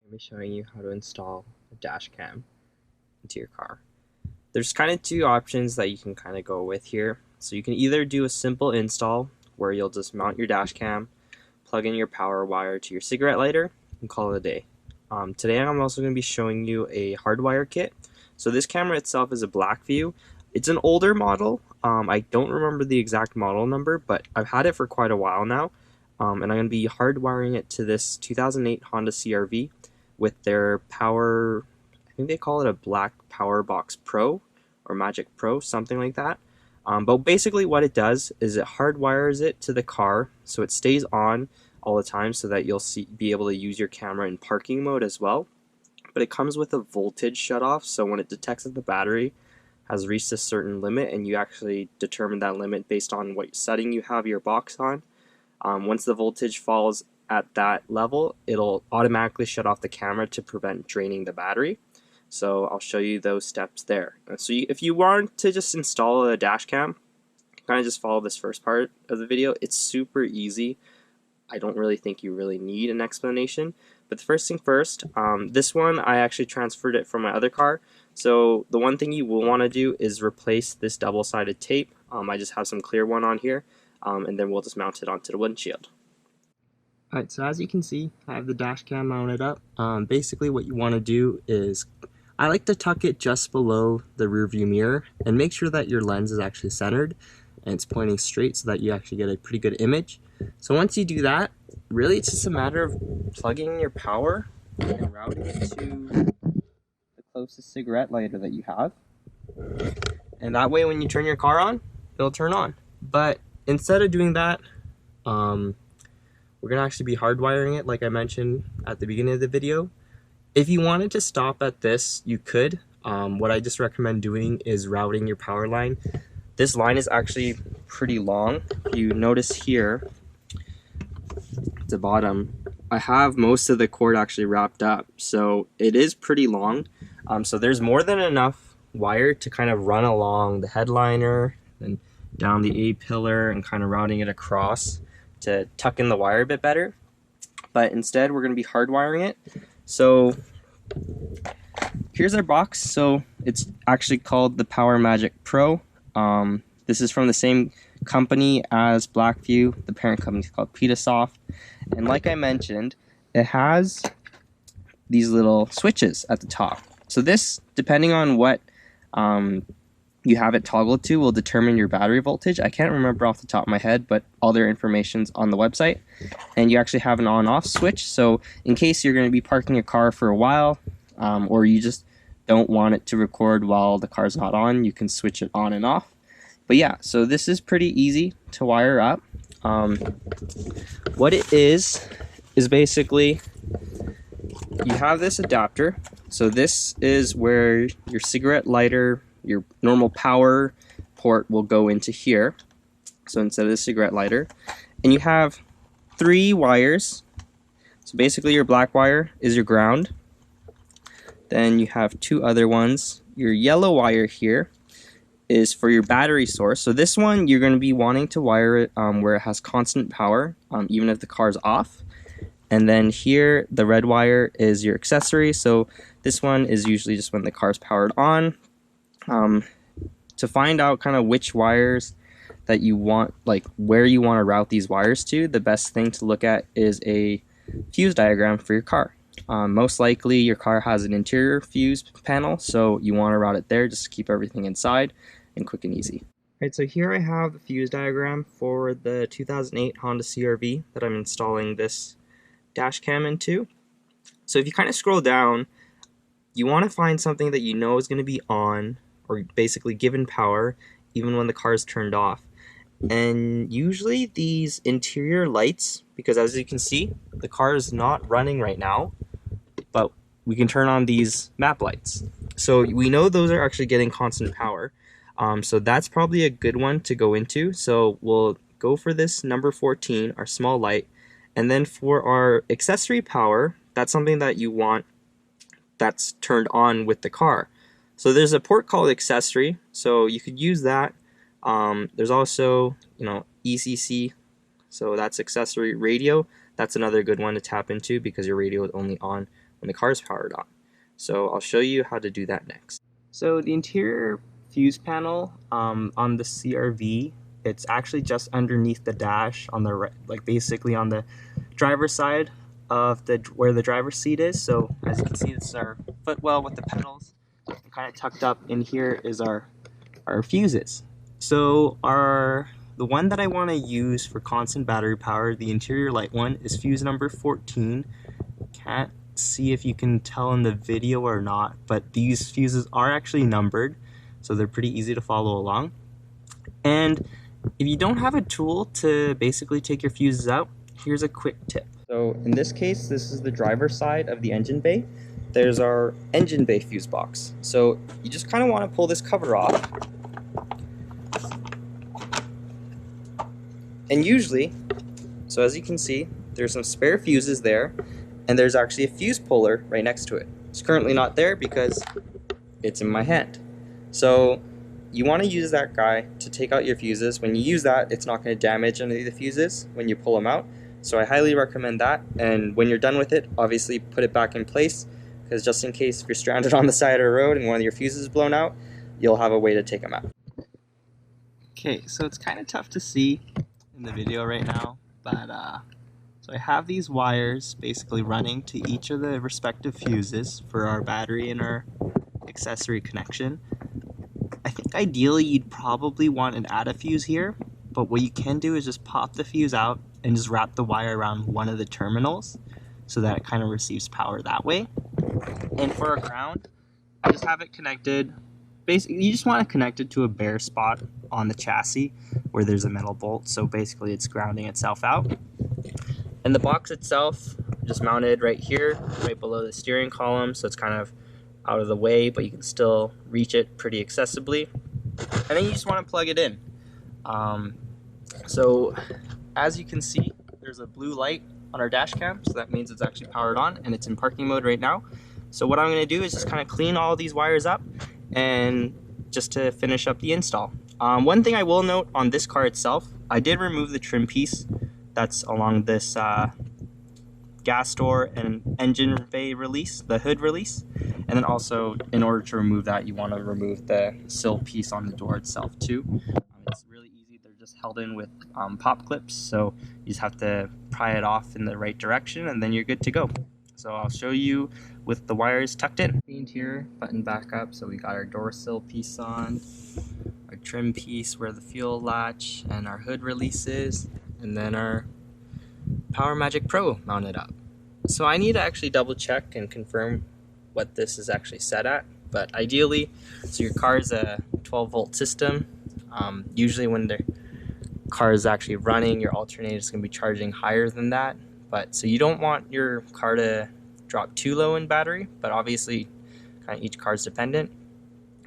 I'm going to be showing you how to install a dash cam into your car. There's kind of two options that you can kind of go with here. So you can either do a simple install where you'll just mount your dash cam, plug in your power wire to your cigarette lighter, and call it a day. Today I'm also going to be showing you a Hardwire kit. So this camera itself is a Blackvue. It's an older model. I don't remember the exact model number, but I've had it for quite a while now. And I'm going to be hardwiring it to this 2008 Honda CR-V with their power, I think they call it a Black Power Box Pro or Magic Pro, something like that. But basically what it does is it hardwires it to the car so it stays on all the time so that you'll be able to use your camera in parking mode as well. But it comes with a voltage shutoff, so when it detects that the battery has reached a certain limit, and you actually determine that limit based on what setting you have your box on, once the voltage falls at that level, it'll automatically shut off the camera to prevent draining the battery. So I'll show you those steps there. So if you want to just install a dash cam, kind of just follow this first part of the video. It's super easy. I don't really think you really need an explanation. But the first thing first, this one I actually transferred it from my other car. So the one thing you will want to do is replace this double-sided tape. I just have some clear one on here, and then we'll just mount it onto the windshield. Alright, so as you can see, I have the dash cam mounted up. Basically what you want to do is, I like to tuck it just below the rear view mirror and make sure that your lens is actually centered and it's pointing straight so that you actually get a pretty good image. So once you do that, really it's just a matter of plugging in your power and routing it to the closest cigarette lighter that you have. And that way when you turn your car on, it'll turn on. But instead of doing that, we're going to actually be hardwiring it like I mentioned at the beginning of the video. If you wanted to stop at this, you could. What I just recommend doing is routing your power line. This line is actually pretty long. You notice here at the bottom, I have most of the cord actually wrapped up. So it is pretty long. So there's more than enough wire to kind of run along the headliner and down the A-pillar and kind of routing it across to tuck in the wire a bit better. But instead we're going to be hardwiring it. So here's our box. So it's actually called the Power Magic Pro. This is from the same company as Blackvue. The parent company is called Petasoft. And like I mentioned, it has these little switches at the top. So this, depending on what you have it toggled to, will determine your battery voltage. I can't remember off the top of my head, but all their information's on the website. And you actually have an on-off switch, so in case you're going to be parking your car for a while, or you just don't want it to record while the car's not on, you can switch it on and off. But yeah, so this is pretty easy to wire up. What it is basically, you have this adapter. So this is where your cigarette lighter, your normal power port will go into here. So instead of the cigarette lighter, and you have 3 wires. So basically your black wire is your ground. Then you have 2 other ones. Your yellow wire here is for your battery source. So this one you're going to be wanting to wire it where it has constant power, even if the car's off. And then here the red wire is your accessory. So this one is usually just when the car's powered on. To find out kind of which wires that you want, like where you want to route these wires to, the best thing to look at is a fuse diagram for your car. Most likely your car has an interior fuse panel, so you want to route it there just to keep everything inside and quick and easy. Alright, so here I have the fuse diagram for the 2008 Honda CR-V that I'm installing this dash cam into. So if you kind of scroll down, you want to find something that you know is going to be on, or basically given power, even when the car is turned off. And usually these interior lights, because as you can see, the car is not running right now, but we can turn on these map lights. So we know those are actually getting constant power. So that's probably a good one to go into. So we'll go for this number 14, our small light. And then for our accessory power, that's something that you want that's turned on with the car. So there's a port called accessory, so you could use that. There's also, ECC, so that's accessory radio. That's another good one to tap into because your radio is only on when the car is powered on. So I'll show you how to do that next. So the interior fuse panel on the CRV, it's actually just underneath the dash on the right, like basically on the driver's side of where the driver's seat is. So as you can see, this is our footwell with the pedals. And kind of tucked up in here is our fuses. So the one that I want to use for constant battery power, the interior light one, is fuse number 14. Can't see if you can tell in the video or not, but these fuses are actually numbered, so they're pretty easy to follow along. And if you don't have a tool to basically take your fuses out, here's a quick tip. So in this case, this is the driver's side of the engine bay. There's our engine bay fuse box. So you just kind of want to pull this cover off. And usually, so as you can see, there's some spare fuses there, and there's actually a fuse puller right next to it. It's currently not there because it's in my hand. So you want to use that guy to take out your fuses. When you use that, it's not going to damage any of the fuses when you pull them out. So I highly recommend that. And when you're done with it, obviously put it back in place, because just in case if you're stranded on the side of the road and one of your fuses is blown out, you'll have a way to take them out. Okay, so it's kind of tough to see in the video right now, but so I have these wires basically running to each of the respective fuses for our battery and our accessory connection. I think ideally you'd probably want an add a fuse here, but what you can do is just pop the fuse out and just wrap the wire around one of the terminals so that it kind of receives power that way. And for a ground, I just have it connected. Basically, you just want to connect it to a bare spot on the chassis where there's a metal bolt, so basically it's grounding itself out. And the box itself, just mounted right here, right below the steering column, so it's kind of out of the way, but you can still reach it pretty accessibly. And then you just want to plug it in. So as you can see, there's a blue light on our dash cam, so that means it's actually powered on, and it's in parking mode right now. So what I'm going to do is just kind of clean all these wires up and just to finish up the install. One thing I will note on this car itself, I did remove the trim piece that's along this gas door and engine bay release, the hood release. And then also, in order to remove that, you want to remove the sill piece on the door itself too. It's really easy, they're just held in with pop clips, so you just have to pry it off in the right direction and then you're good to go. So I'll show you with the wires tucked in. The interior button back up, so we got our door sill piece on, our trim piece where the fuel latch and our hood release is, and then our Power Magic Pro mounted up. So I need to actually double check and confirm what this is actually set at, but ideally, so your car is a 12 volt system. Usually when the car is actually running, your alternator is going to be charging higher than that. But so you don't want your car to drop too low in battery, but obviously kind of each car is dependent.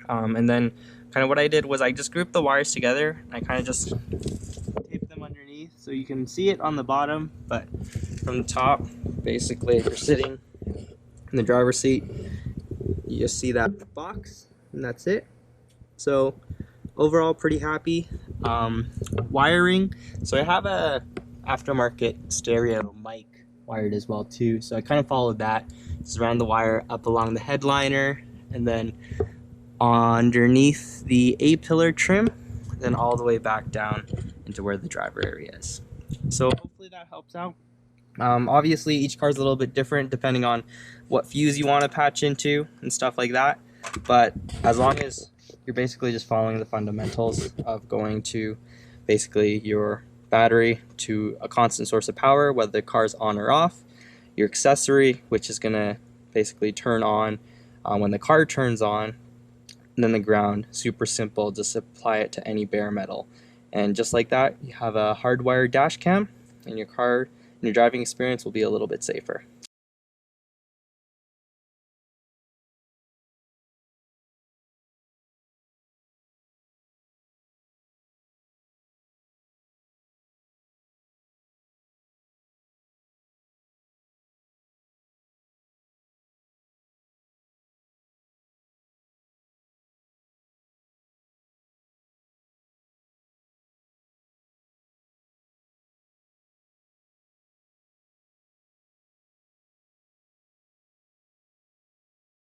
And then kind of what I did was I just grouped the wires together. I kind of just taped them underneath so you can see it on the bottom, but from the top, basically if you're sitting in the driver's seat, you just see that box and that's it. So overall pretty happy. Wiring, so I have a aftermarket stereo mic wired as well too, so I kind of followed that. Just ran the wire up along the headliner and then underneath the A-pillar trim, then all the way back down into where the driver area is. So hopefully that helps out. Obviously each car is a little bit different depending on what fuse you want to patch into and stuff like that, but as long as you're basically just following the fundamentals of going to basically your battery to a constant source of power, whether the car's on or off, your accessory, which is going to basically turn on when the car turns on, and then the ground, super simple, just apply it to any bare metal. And just like that, you have a hardwired dash cam, and your car and your driving experience will be a little bit safer.